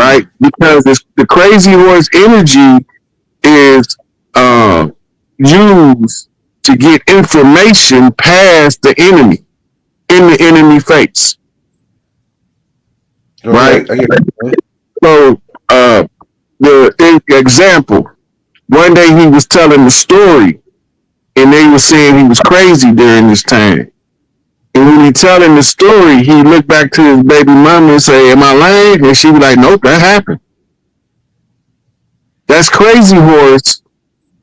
right? Because the crazy horse energy is used to get information past the enemy in the enemy face, right? So the example, one day he was telling the story, and they were saying he was crazy during this time. And when he telling the story, he looked back to his baby mama and say, "Am I lying?" And she was like, "Nope, that happened." That's crazy horse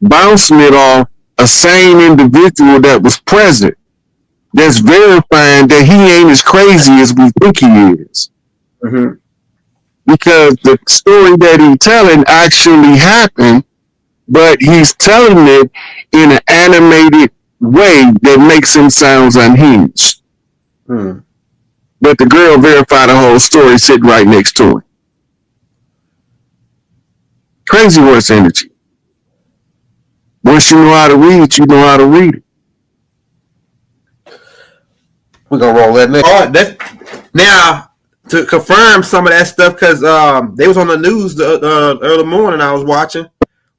bouncing it off a sane individual that was present. That's verifying that he ain't as crazy as we think he is. Mm-hmm. Because the story that he's telling actually happened, but he's telling it in an animated way that makes him sound unhinged. Hmm. But the girl verified the whole story sitting right next to him. Crazy horse energy. Once you know how to read it, you know how to read it. We're gonna roll that now to confirm some of that stuff, because they was on the news the early morning I was watching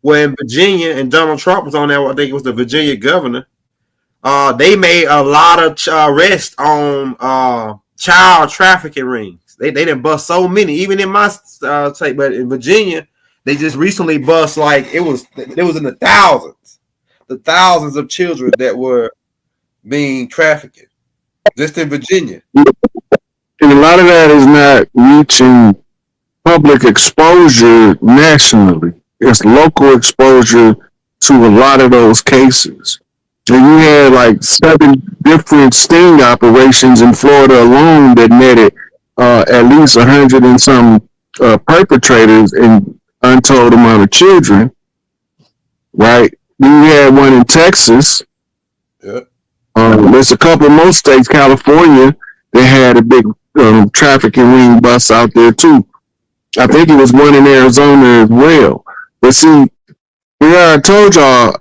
when Virginia and Donald Trump was on there. I think it was the Virginia governor. They made a lot of arrests on child trafficking rings. They didn't bust so many, even in my state, but in Virginia they just recently bust like it was in the thousands of children that were being trafficked just in Virginia. And a lot of that is not reaching public exposure nationally. It's local exposure to a lot of those cases. And you had like 7 different sting operations in Florida alone that netted at least 100 and some perpetrators and untold amount of children. Right? Then you had one in Texas. Yeah. There's a couple more states, California, they had a big trafficking ring bust out there too. I think it was one in Arizona as well. But see, I told y'all,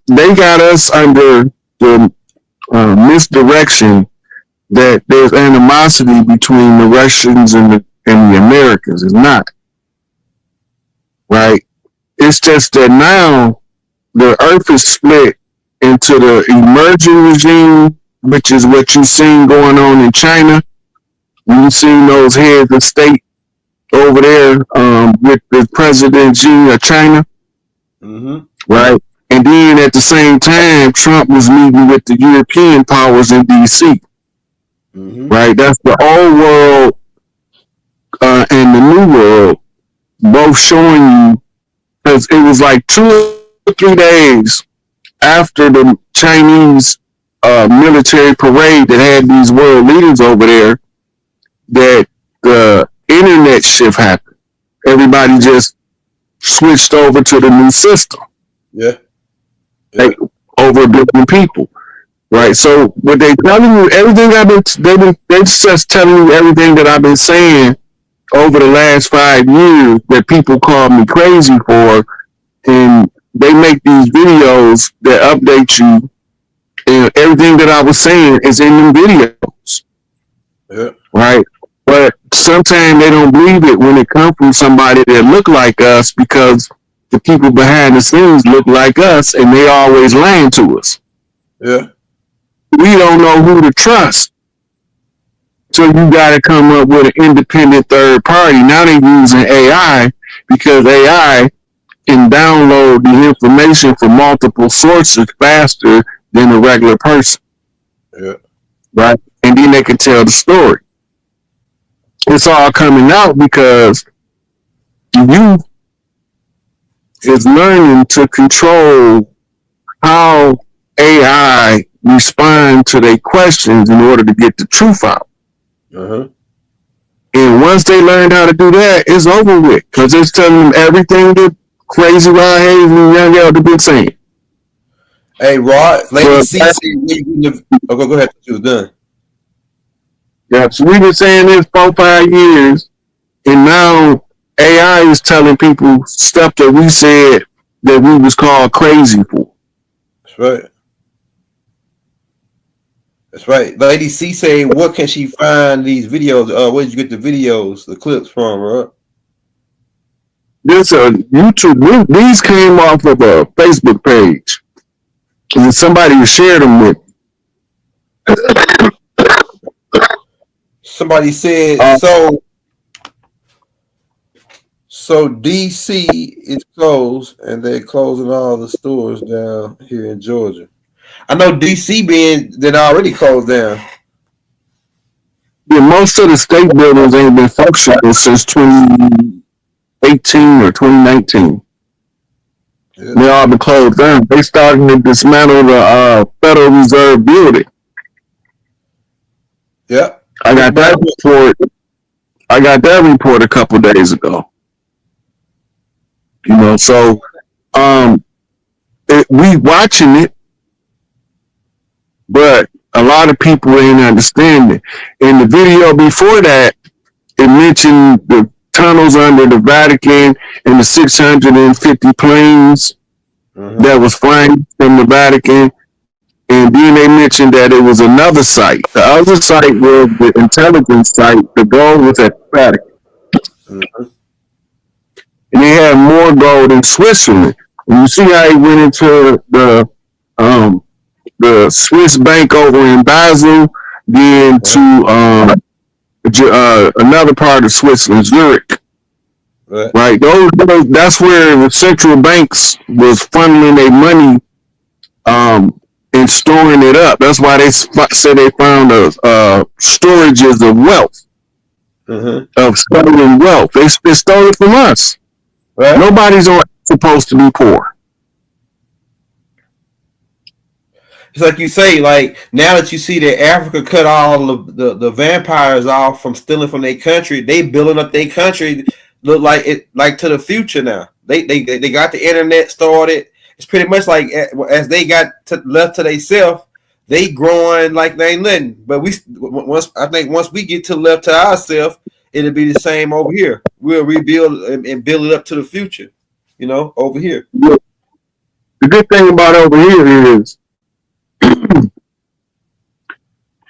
they got us under the misdirection that there's animosity between the Russians and the Americans. It's not. Right? It's just that now the earth is split into the emerging regime, which is what you've seen going on in China. You've seen those heads of state over there with the President Xi of China. Mm-hmm. Right? And then at the same time, Trump was meeting with the European powers in D.C. Mm-hmm. Right? That's the old world and the new world both showing you, because it was like 2 or 3 days after the Chinese military parade that had these world leaders over there, that the internet shift happened. Everybody just switched over to the new system. Yeah. Like, over different people. Right? So what they telling you, everything they're just telling you everything that I've been saying over the last 5 years that people call me crazy for, and they make these videos that update you, and everything that I was saying is in them videos. Yeah. Right? But sometimes they don't believe it when it comes from somebody that look like us, because the people behind the scenes look like us and they always lying to us. Yeah. We don't know who to trust. So you got to come up with an independent third party. Now they're using AI, because AI can download the information from multiple sources faster than a regular person. Yeah. Right? And then they can tell the story. It's all coming out because the youth is learning to control how AI respond to their questions in order to get the truth out. Uh-huh. And once they learn how to do that, it's over with, because it's telling them everything that crazy Rod Hayes and Young L have been saying. Hey, Rod, Lady C said, go ahead. You was done. Yeah, so we've been saying this 4-5 years, and now AI is telling people stuff that we said that we was called crazy for. That's right. That's right. Lady C saying, what can she find these videos? Where did you get the videos, the clips from, right? This YouTube. These came off of a Facebook page, and somebody shared them with. Somebody said so DC is closed and they're closing all the stores down here in Georgia. I know DC being then already closed down. Yeah, most of the state buildings ain't been functional since 2018 or 2019. Yeah. They all been closed down. They started to dismantle the Federal Reserve building. Yep. I got that report a couple days ago. You know, so we watching it, but a lot of people ain't understanding. In the video before that, it mentioned the tunnels under the Vatican and the 650 planes that was flying from the Vatican. And then they mentioned that it was another site. The other site was the intelligence site. The gold was at the Vatican. And they had more gold in Switzerland. And you see how he went into the Swiss bank over in Basel, then to another part of Switzerland, Zurich. Right? That's where the central banks was funneling their money and storing it up. That's why they say they found storages of wealth, of stolen wealth. They stole it from us. Right. Nobody's supposed to be poor. It's like you say, like now that you see that Africa cut all of the vampires off from stealing from their country, they building up their country look like it like to the future now. They got the internet started. It's pretty much like as they got left to themselves, they growing like they ain't nothing. But once we get to left to ourselves, it'll be the same over here. We'll rebuild and build it up to the future, you know, over here. The good thing about over here is the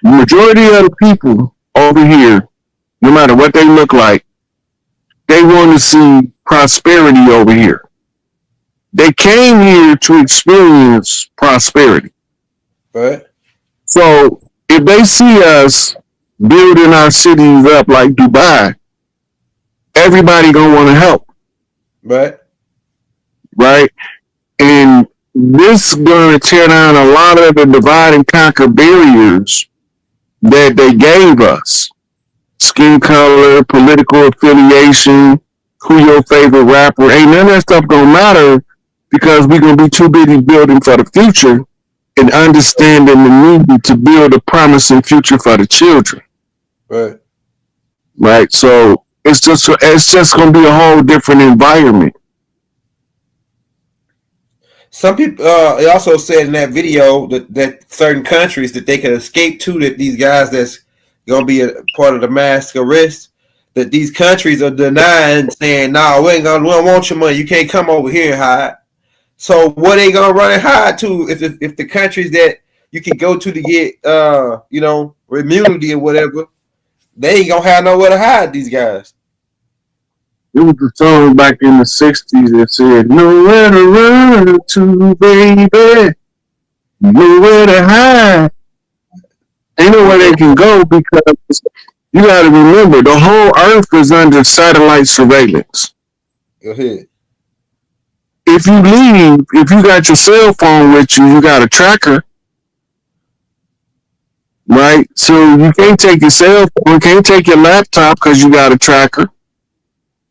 majority of the people over here, no matter what they look like, they want to see prosperity over here. They came here to experience prosperity. Right. So if they see us building our cities up like Dubai, everybody gonna want to help. Right. Right. And this is gonna tear down a lot of the divide and conquer barriers that they gave us. Skin color, political affiliation, who your favorite rapper. Ain't none of that stuff gonna matter because we're gonna be too busy building for the future and understanding the need to build a promising future for the children. Right. Right. So it's just gonna be a whole different environment. Some people it also said in that video that certain countries that they can escape to, that these guys that's gonna be a part of the mass arrest, that these countries are denying, saying, "No, we don't want your money. You can't come over here and hide." So what they gonna run and hide to if the countries that you can go to get you know, immunity or whatever, they ain't gonna have nowhere to hide these guys. It was a song back in the 60s that said, "Nowhere to run to, baby. Nowhere to hide." Ain't nowhere they can go because you got to remember the whole earth is under satellite surveillance. Go ahead. If you leave, if you got your cell phone with you, you got a tracker. Right? So you can't take your cell phone, you can't take your laptop because you got a tracker.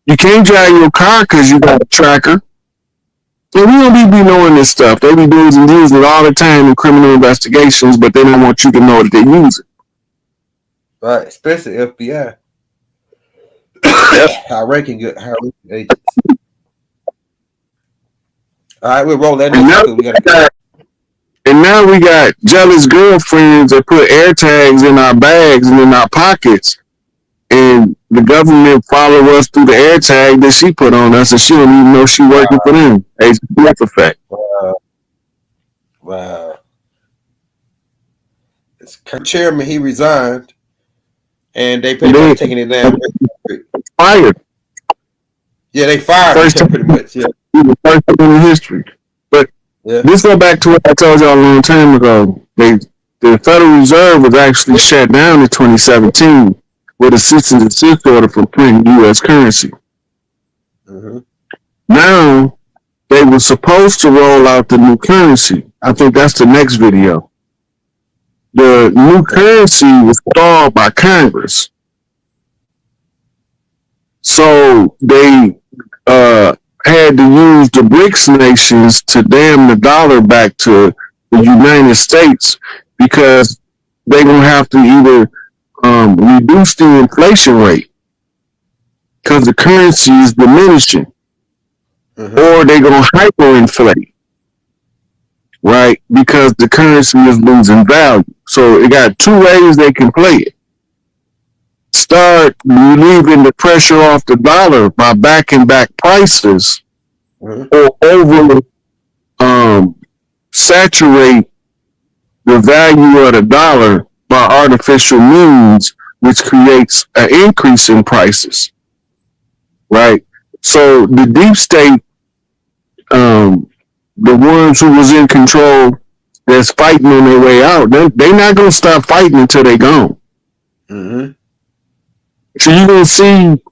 You can't drive your car because you got a tracker. And we don't be knowing this stuff. They be using it all the time in criminal investigations, but they don't want you to know that they use it. Right, especially FBI. High-ranking agents. All right, we'll roll that. And now we got jealous girlfriends that put air tags in our bags and in our pockets. And the government follow us through the air tag that she put on us, and she don't even know she working for them. HBF effect. Wow. It's chairman, he resigned, and they pretty much taking it down. Fired. Yeah, they fired First him time, pretty much. Yeah. the first time in history. But this go back to what I told y'all a long time ago. The Federal Reserve was actually shut down in 2017 with a cease and desist order from printing U.S. currency. Mm-hmm. Now they were supposed to roll out the new currency. I think that's the next video. The new currency was stalled by Congress. So they had to use the BRICS nations to dam the dollar back to the United States because they're going to have to either reduce the inflation rate because the currency is diminishing, or they're going to hyperinflate, right? Because the currency is losing value. So it got two ways they can play it. Start relieving the pressure off the dollar by backing back prices, or over saturate the value of the dollar by artificial means, which creates an increase in prices, right? So the deep state, the ones who was in control that's fighting on their way out, they're not going to stop fighting until they're gone. Mm-hmm. So you're going to see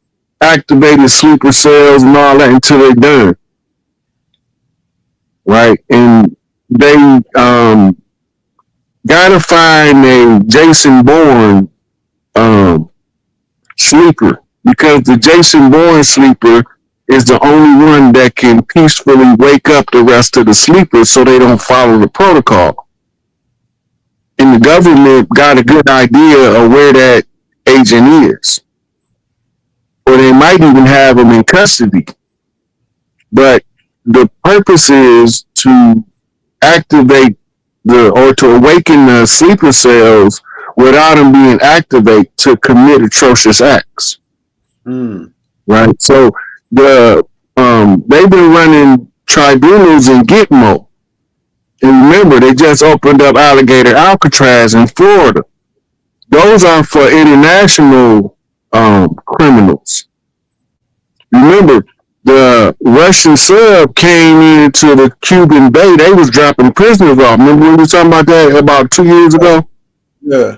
activated sleeper cells and all that until they're done. Right? And they got to find a Jason Bourne sleeper, because the Jason Bourne sleeper is the only one that can peacefully wake up the rest of the sleepers so they don't follow the protocol. And the government got a good idea of where that agent is. Or they might even have him in custody. But the purpose is to activate or to awaken the sleeper cells without them being activated to commit atrocious acts. Right? So they've been running tribunals in Gitmo. And remember, they just opened up Alligator Alcatraz in Florida. Those are for international criminals. Remember, the Russian sub came into the Cuban Bay. They was dropping prisoners off. Remember we were talking about that about 2 years ago? Yeah.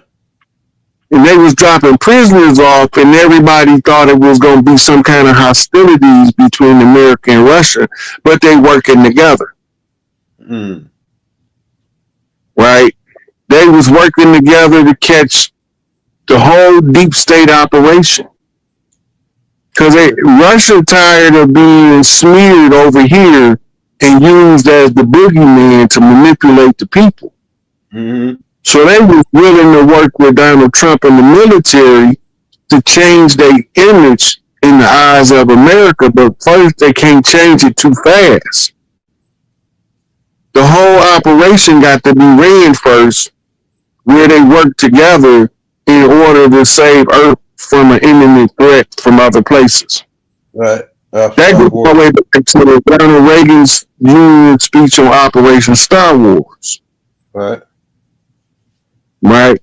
And they was dropping prisoners off, and everybody thought it was going to be some kind of hostilities between America and Russia, but they working together. Right? They was working together to catch the whole deep state operation. Because Russia tired of being smeared over here and used as the boogeyman to manipulate the people. So they were willing to work with Donald Trump and the military to change their image in the eyes of America, but first they can't change it too fast. The whole operation got to be ran first, where they work together in order to save Earth from an imminent threat from other places. Right. That goes all the way back to Ronald Reagan's Union speech on Operation Star Wars. Right. Right.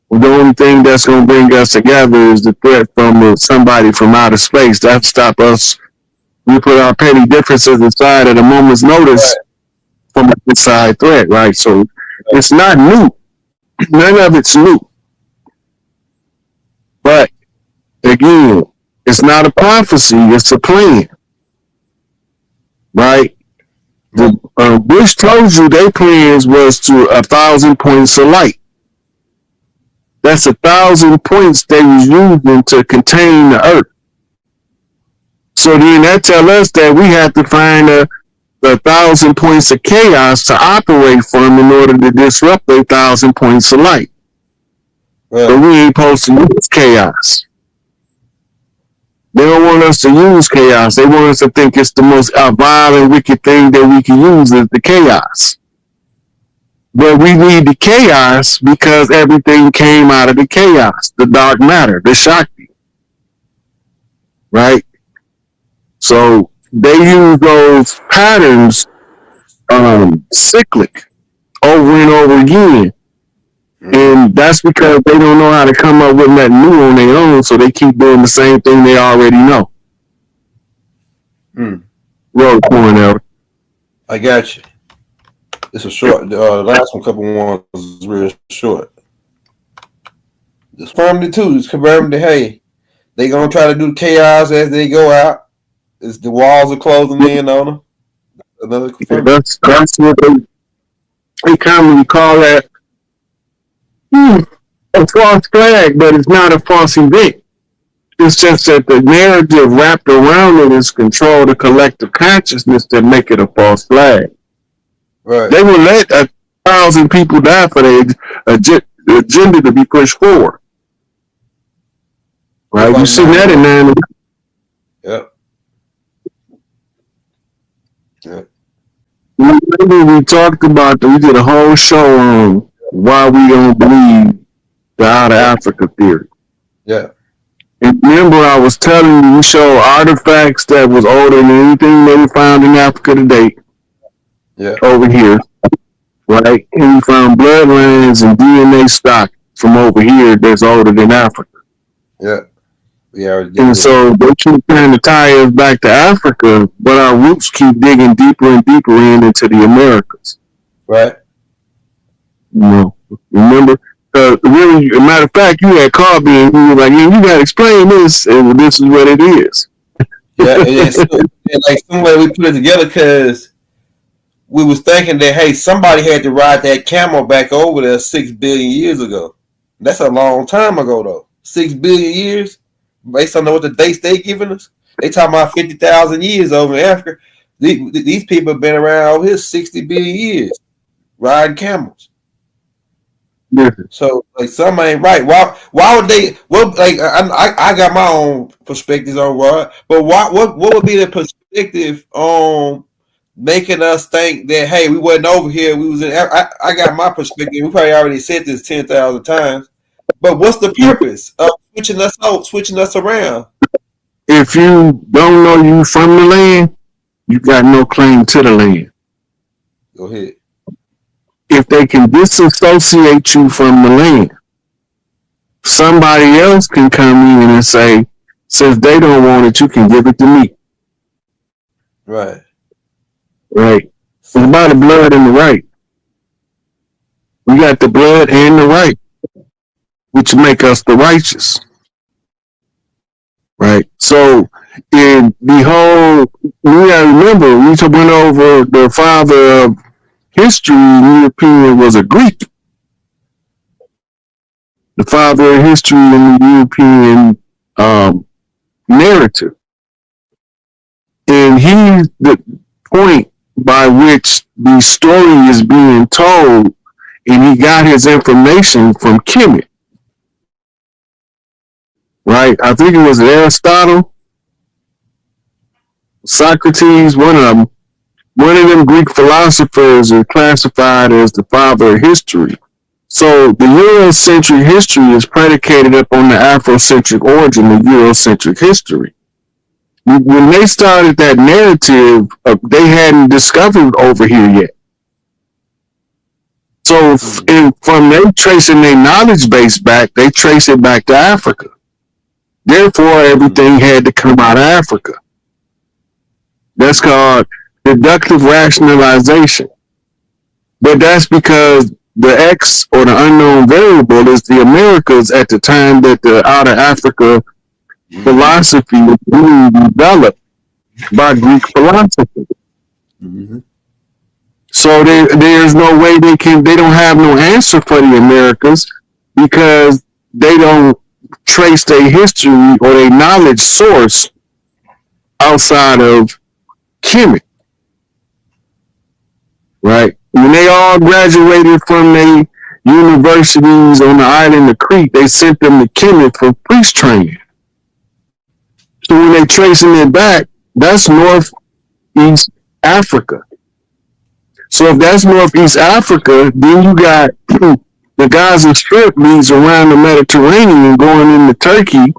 The only thing that's going to bring us together is the threat from somebody from outer space. That stop us. We put our petty differences aside at a moment's notice from an inside threat. Right. So it's not new. None of it's new. But again, it's not a prophecy, it's a plan. Right? Bush told you their plans was to 1,000 points of light. That's 1,000 points they was using to contain the earth. So then that tell us that we have to find 1,000 points of chaos to operate from in order to disrupt 1,000 points of light. But we ain't supposed to use chaos. They don't want us to use chaos. They want us to think it's the most violent, wicked thing that we can use is the chaos. But we need the chaos because everything came out of the chaos, the dark matter, the Shakti. Right? So they use those patterns cyclic over and over again. And that's because they don't know how to come up with nothing new on their own, so they keep doing the same thing they already know. Mm. Roll the point out. I got you. It's a short. The last one, couple ones was real short. Just confirmed it too. Just confirmed that hey, they gonna try to do chaos as they go out. It's the walls are closing in on them. Another confirmation. That's what they commonly call that a false flag, but it's not a false event. It's just that the narrative wrapped around it is control the collective consciousness that make it a false flag. Right. They will let 1,000 people die for their agenda to be pushed forward. Right? You see that in 9/11. Yep. Yep. Remember we talked about we did a whole show on why we don't believe the out of Africa theory. Yeah. And remember I was telling you we show artifacts that was older than anything they found in Africa today. Yeah. Over here. Right? And we found bloodlines and DNA stock from over here that's older than Africa. Yeah. And so they keep trying to tie us back to Africa, but our roots keep digging deeper and deeper into the Americas. Right. You know, remember? Really, as a matter of fact, you had called me and you were like, "Man, you got to explain this, and this is what it is." Yeah, and like some way we put it together because we was thinking that hey, somebody had to ride that camel back over there 6 billion years ago. That's a long time ago, though. 6 billion years, based on what the dates they giving us. They talking about 50,000 years over in Africa. These people have been around over here 60 billion years, riding camels. Yeah. So like something ain't right. Why would they? Well, like I got my own perspectives on what, but what would be the perspective on making us think that hey, we wasn't over here, we was in. I got my perspective. We probably already said this 10,000 times, but what's the purpose of switching us around? If you don't know you from the land, you got no claim to the land. Go ahead. If they can disassociate you from the land, somebody else can come in and say, since they don't want it, you can give it to me. Right. Right. It's about the blood and the right. We got the blood and the right, which make us the righteous. Right. So in the whole, we gotta remember, we went over the father of history in European was a Greek. The father of history in the European narrative. And he's the point by which the story is being told, and he got his information from Kemet. Right? I think it was Aristotle, Socrates, one of them. One of them Greek philosophers are classified as the father of history. So the Eurocentric history is predicated upon the Afrocentric origin of Eurocentric history. When they started that narrative, they hadn't discovered over here yet. So from them tracing their knowledge base back, they trace it back to Africa. Therefore, everything had to come out of Africa. That's called deductive rationalization. But that's because the X or the unknown variable is the Americas at the time that the out of Africa philosophy was being developed by Greek philosophy. Mm-hmm. So there's no way they don't have no answer for the Americas because they don't trace their history or their knowledge source outside of Kemet. Right? When they all graduated from their universities on the island of Crete, they sent them to Kemet for priest training. So when they tracing it back, that's Northeast Africa. So if that's Northeast Africa, then you got the Gaza Strip leads around the Mediterranean going into Turkey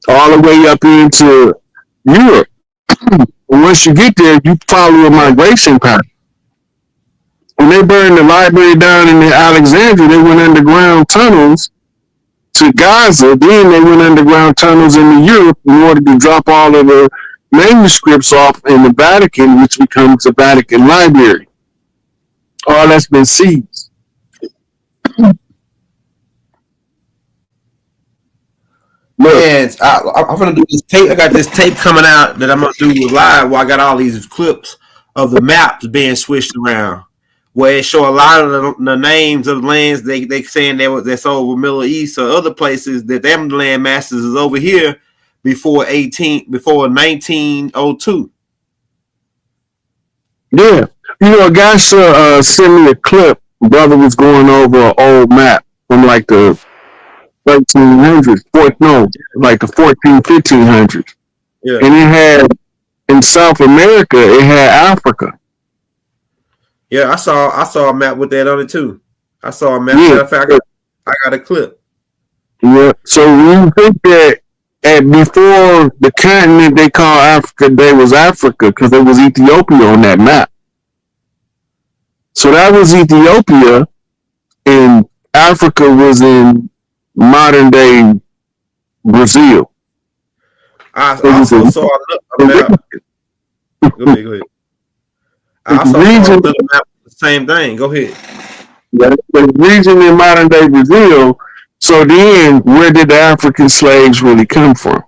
all the way up into Europe. Once you get there, you follow a migration pattern. When they burned the library down in Alexandria, they went underground tunnels to Gaza. Then they went underground tunnels into Europe in order to drop all of the manuscripts off in the Vatican, which becomes the Vatican Library. All that's been seized. Man, I'm gonna do this tape. I got this tape coming out that I'm gonna do live. Where I got all these clips of the maps being switched around, where it show a lot of the names of the lands they saying that's over Middle East or other places that them land masses is over here before 1902. Yeah, a guy sent me a clip. Brother was going over an old map from like the 1300s, like the 1500s. Yeah. And it had, in South America, it had Africa. Yeah, I saw a map with that on it too. I saw a map. Yeah. I got a clip. Yeah. So you think that before the continent they call Africa, there was Africa because there was Ethiopia on that map. So that was Ethiopia, and Africa was in modern day Brazil. I also saw a map. Go ahead. I also saw a map. The same thing. Go ahead. The region in modern day Brazil. So then, where did the African slaves really come from?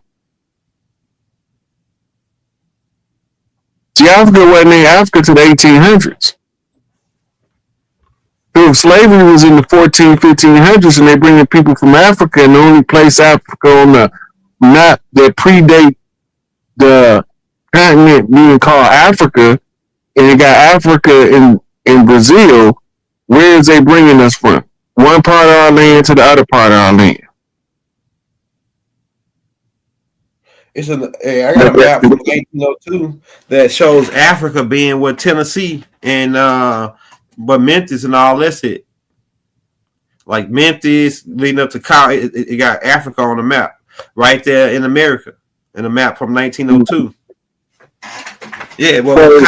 See, Africa wasn't named Africa to the 1800s. So slavery was in the 1500s, and they bringing people from Africa, and the only place Africa on the map that predate the continent being called Africa, and it got Africa in Brazil. Where is they bringing us from? One part of our land to the other part of our land. I got a map from 1902 that shows Africa being with Tennessee and but Memphis and all that's it. Like Memphis leading up to Cal, it got Africa on the map right there in America in a map from 1902. Yeah, well,